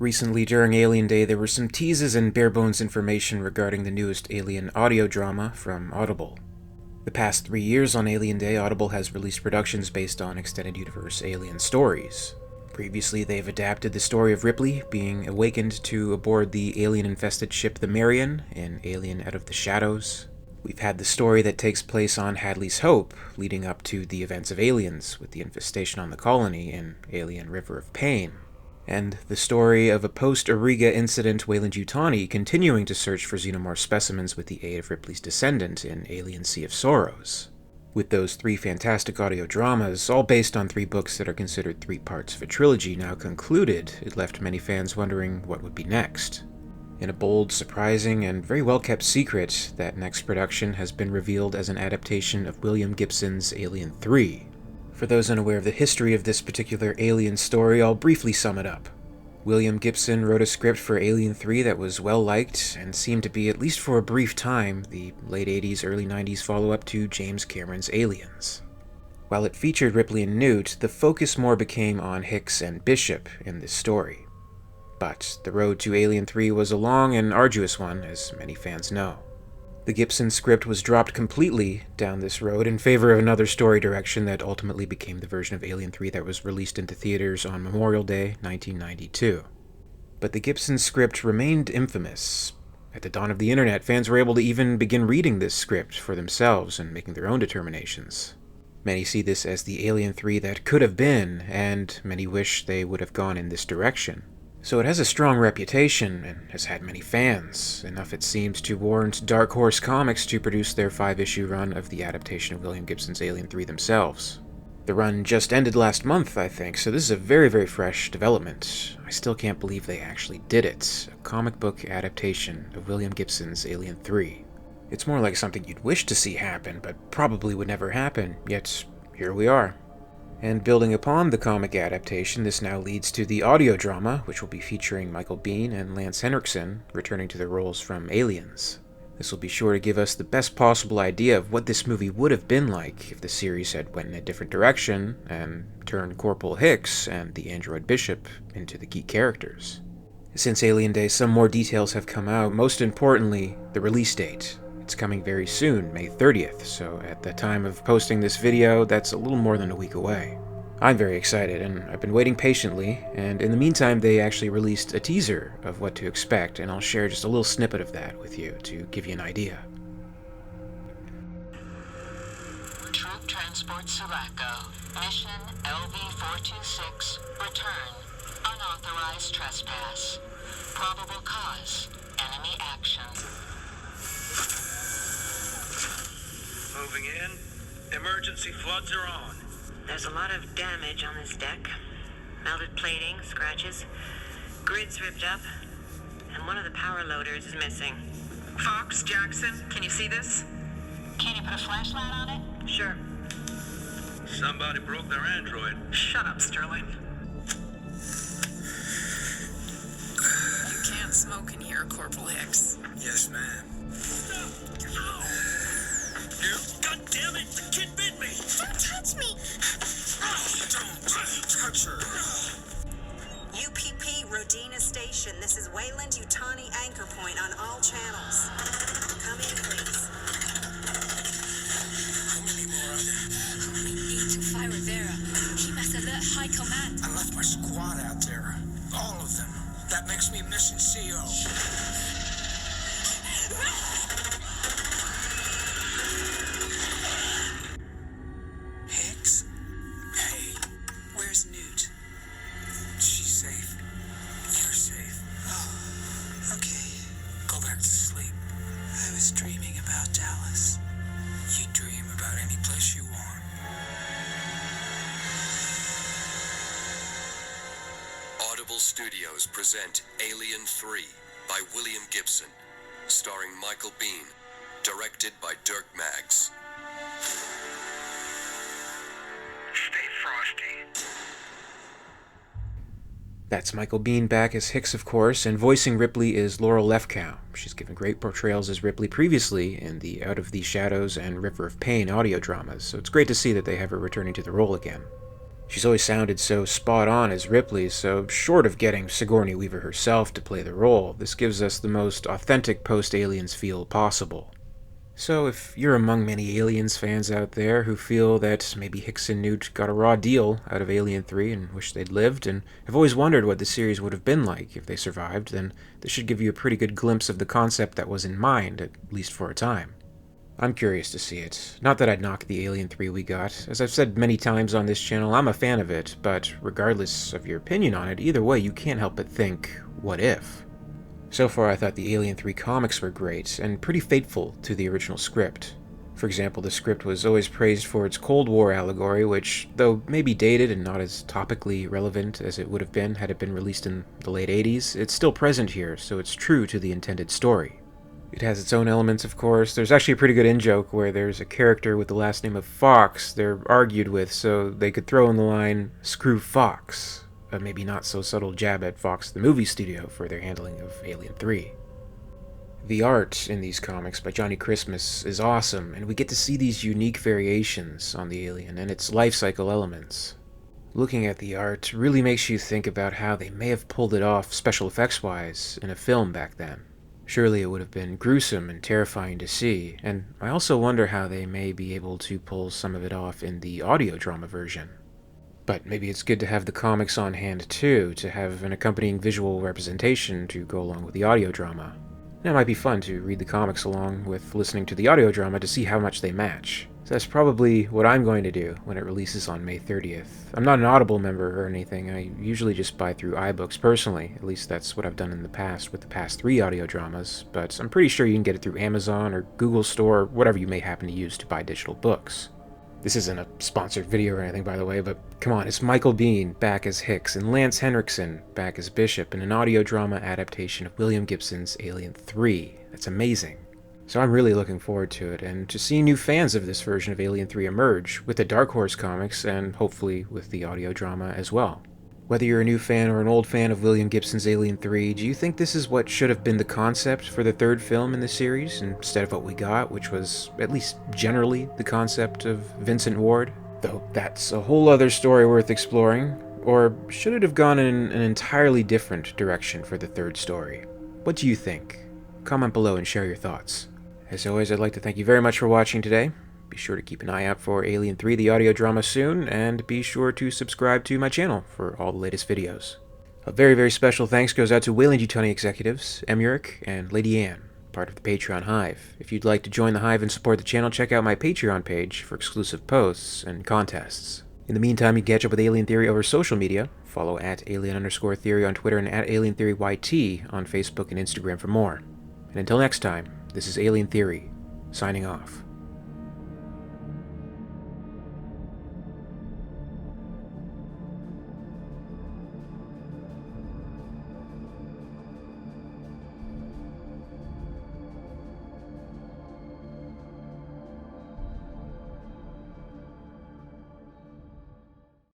Recently, during Alien Day, there were some teases and bare-bones information regarding the newest Alien audio drama from Audible. The past 3 years on Alien Day, Audible has released productions based on extended universe Alien stories. Previously, they've adapted the story of Ripley being awakened to aboard the alien-infested ship the Marion in Alien Out of the Shadows. We've had the story that takes place on Hadley's Hope, leading up to the events of Aliens, with the infestation on the colony in Alien River of Pain. And the story of a post-Auriga incident WEYLAND continuing to search for xenomorph specimens with the aid of Ripley's descendant in Alien Sea of Sorrows. With those 3 fantastic audio dramas, all based on 3 books that are considered 3 parts of a trilogy now concluded, it left many fans wondering what would be next. In a bold, surprising, and very well-kept secret, that next production has been revealed as an adaptation of William Gibson's Alien 3. For those unaware of the history of this particular Alien story, I'll briefly sum it up. William Gibson wrote a script for Alien 3 that was well-liked, and seemed to be, at least for a brief time, the late 80s, early 90s follow-up to James Cameron's Aliens. While it featured Ripley and Newt, the focus more became on Hicks and Bishop in this story. But the road to Alien 3 was a long and arduous one, as many fans know. The Gibson script was dropped completely down this road in favor of another story direction that ultimately became the version of Alien 3 that was released into theaters on Memorial Day, 1992. But the Gibson script remained infamous. At the dawn of the internet, fans were able to even begin reading this script for themselves and making their own determinations. Many see this as the Alien 3 that could have been, and many wish they would have gone in this direction. So it has a strong reputation, and has had many fans, enough it seems to warrant Dark Horse Comics to produce their 5-issue run of the adaptation of William Gibson's Alien 3 themselves. The run just ended last month, I think, so this is a very, very fresh development. I still can't believe they actually did it, a comic book adaptation of William Gibson's Alien 3. It's more like something you'd wish to see happen, but probably would never happen, yet here we are. And building upon the comic adaptation, this now leads to the audio drama, which will be featuring Michael Biehn and Lance Henriksen, returning to their roles from Aliens. This will be sure to give us the best possible idea of what this movie would have been like if the series had went in a different direction, and turned Corporal Hicks and the android Bishop into the key characters. Since Alien Day, some more details have come out, most importantly, the release date. It's coming very soon, May 30th, so at the time of posting this video, that's a little more than a week away. I'm very excited, and I've been waiting patiently, and in the meantime they actually released a teaser of what to expect, and I'll share just a little snippet of that with you to give you an idea. Troop Transport Sulaco, Mission LV-426, return, unauthorized trespass, probable cause, enemy action. Moving in. Emergency floods are on. There's a lot of damage on this deck. Melted plating, scratches, grids ripped up, and one of the power loaders is missing. Fox, Jackson, can you see this? Can you put a flashlight on it? Sure. Somebody broke their android. Shut up, Sterling. You can't smoke in here, Corporal Hicks. Yes, ma'am. God damn it! The kid bit me! Don't touch me! Don't touch her! UPP Rodina Station. This is WEYLAND YUTANI anchor point on all channels. Come in, please. How many more are there? We need to fire Vera. He must alert High Command. I left my squad out there. All of them. That makes me mission CO. Hicks? Hey, where's Newt? She's safe. You're safe. Oh, okay. Go back to sleep. I was dreaming about Dallas. You dream about any place you want. Audible Studios present Alien 3 by William Gibson, starring Michael Biehn, directed by Dirk Maggs. Stay frosty. That's Michael Biehn back as Hicks, of course, and voicing Ripley is Laurel Lefkow. She's given great portrayals as Ripley previously in the Out of the Shadows and River of Pain audio dramas, so it's great to see that they have her returning to the role again. She's always sounded so spot on as Ripley, so short of getting Sigourney Weaver herself to play the role, this gives us the most authentic post-Aliens feel possible. So if you're among many Aliens fans out there who feel that maybe Hicks and Newt got a raw deal out of Alien 3 and wish they'd lived, and have always wondered what the series would have been like if they survived, then this should give you a pretty good glimpse of the concept that was in mind, at least for a time. I'm curious to see it. Not that I'd knock the Alien 3 we got. As I've said many times on this channel, I'm a fan of it, but regardless of your opinion on it, either way you can't help but think, what if? So far, I thought the Alien 3 comics were great, and pretty faithful to the original script. For example, the script was always praised for its Cold War allegory, which, though maybe dated and not as topically relevant as it would have been had it been released in the late 80s, it's still present here, so it's true to the intended story. It has its own elements, of course. There's actually a pretty good in-joke where there's a character with the last name of Fox they're argued with, so they could throw in the line, "Screw Fox." A maybe not so subtle jab at Fox the movie studio for their handling of Alien 3. The art in these comics by Johnny Christmas is awesome, and we get to see these unique variations on the alien and its life cycle elements. Looking at the art really makes you think about how they may have pulled it off special effects-wise in a film back then. Surely it would have been gruesome and terrifying to see, and I also wonder how they may be able to pull some of it off in the audio drama version. But maybe it's good to have the comics on hand too, to have an accompanying visual representation to go along with the audio drama. And it might be fun to read the comics along with listening to the audio drama to see how much they match. So that's probably what I'm going to do when it releases on May 30th. I'm not an Audible member or anything, I usually just buy through iBooks personally, at least that's what I've done in the past with the past 3 audio dramas, but I'm pretty sure you can get it through Amazon or Google Store or whatever you may happen to use to buy digital books. This isn't a sponsored video or anything, by the way, but come on, it's Michael Biehn back as Hicks and Lance Henriksen back as Bishop in an audio drama adaptation of William Gibson's Alien 3. That's amazing. So I'm really looking forward to it, and to see new fans of this version of Alien 3 emerge, with the Dark Horse comics, and hopefully with the audio drama as well. Whether you're a new fan or an old fan of William Gibson's Alien 3, do you think this is what should have been the concept for the 3rd film in the series, instead of what we got, which was, at least generally, the concept of Vincent Ward? Though that's a whole other story worth exploring. Or should it have gone in an entirely different direction for the 3rd story? What do you think? Comment below and share your thoughts. As always, I'd like to thank you very much for watching today. Be sure to keep an eye out for Alien 3, the audio drama soon, and be sure to subscribe to my channel for all the latest videos. A very, very special thanks goes out to WEYLAND YUTANI executives, EmYarUk and Lady Anne, part of the Patreon Hive. If you'd like to join the Hive and support the channel, check out my Patreon page for exclusive posts and contests. In the meantime, you can catch up with Alien Theory over social media. Follow at @alien_theory on Twitter and at @alientheoryyt on Facebook and Instagram for more. And until next time, this is Alien Theory, signing off.